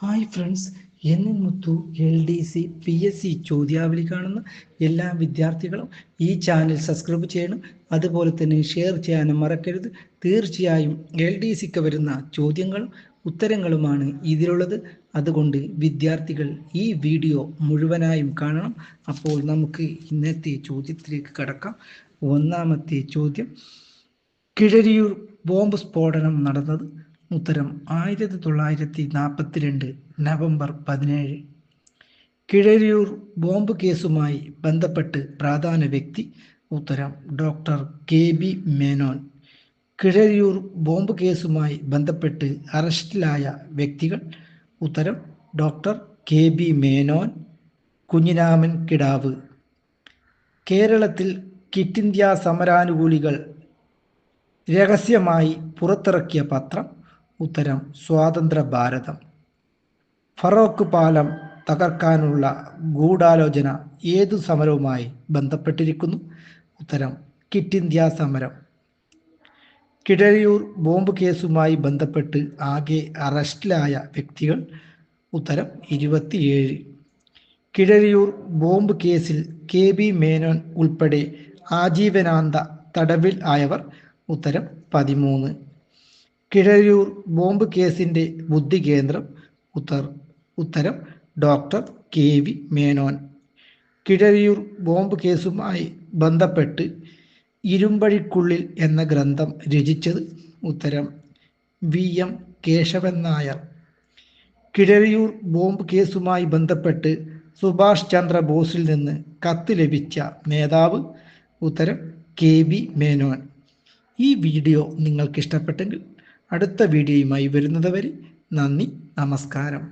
Hi friends, N N മുത്തു LDC PSC ചോദ്യാവലി കാണുന്ന എല്ലാ വിദ്യാർത്ഥികളും ഈ ചാനൽ സബ്സ്ക്രൈബ് ചെയ്യണം. അതുപോലെ തന്നെ ഷെയർ ചെയ്യാനും മറക്കരുത്. തീർച്ചയായും LDCക്ക് വരുന്ന ചോദ്യങ്ങളും ഉത്തരങ്ങളുമാണ് ഇതിലുള്ളത്. അതുകൊണ്ട് വിദ്യാർത്ഥികൾ ഈ വീഡിയോ മുഴുവനായും കാണണം. അപ്പോൾ നമുക്ക് ഇന്നത്തെ ചോദ്യത്തിലേക്ക് കടക്കാം. ഒന്നാമത്തെ ചോദ്യം: കിഴരിയൂർ ബോംബ് സ്ഫോടനം നടന്നത്? ഉത്തരം 1942 നവംബർ 17. കിഴരിയൂർ ബോംബ് കേസുമായി ബന്ധപ്പെട്ട് പ്രാധാന്യ വ്യക്തി? ഉത്തരം doctor KB Menon. Keezhariyur bomb കേസുമായി ബന്ധപ്പെട്ട് അറസ്റ്റിലായ വ്യക്തികൾ? ഉത്തരം ഡോക്ടർ KB മേനോൻ, കുഞ്ഞിരാമൻ കിടാവ്. കേരളത്തിൽ ക്വിറ്റ് ഇന്ത്യ സമരാനുകൂലികൾ രഹസ്യമായി പുറത്തിറക്കിയ പത്രം? ഉത്തരം സ്വാതന്ത്ര്യ ഭാരതം. ഫറോക്ക് പാലം തകർക്കാനുള്ള ഗൂഢാലോചന ഏതു സമരവുമായി ബന്ധപ്പെട്ടിരിക്കുന്നു? ഉത്തരം ക്വിറ്റ് ഇന്ത്യ സമരം. കിഴരിയൂർ ബോംബ് കേസുമായി ബന്ധപ്പെട്ട് ആകെ അറസ്റ്റിലായ വ്യക്തികൾ? ഉത്തരം 27. കിഴരിയൂർ ബോംബ് കേസിൽ KB മേനോൻ ഉൾപ്പെടെ ആജീവനാന്ത തടവിൽ ആയവർ? ഉത്തരം 13. കിഴരിയൂർ ബോംബ് കേസിൻ്റെ ബുദ്ധികേന്ദ്രം? ഉത്തരം doctor KB Menon. Keezhariyur bomb കേസുമായി ബന്ധപ്പെട്ട് ഇരുമ്പഴിക്കുള്ളിൽ എന്ന ഗ്രന്ഥം രചിച്ചത്? ഉത്തരം VM കേശവൻ നായർ. കിഴരിയൂർ ബോംബ് കേസുമായി ബന്ധപ്പെട്ട് സുഭാഷ് ചന്ദ്ര ബോസിൽ നിന്ന് കത്ത് ലഭിച്ച നേതാവ്? ഉത്തരം KB മേനോൻ. ഈ വീഡിയോ നിങ്ങൾക്ക് ഇഷ്ടപ്പെട്ടെങ്കിൽ അടുത്ത വീഡിയോയുമായി വരുന്നത് വരെ നന്ദി, നമസ്കാരം.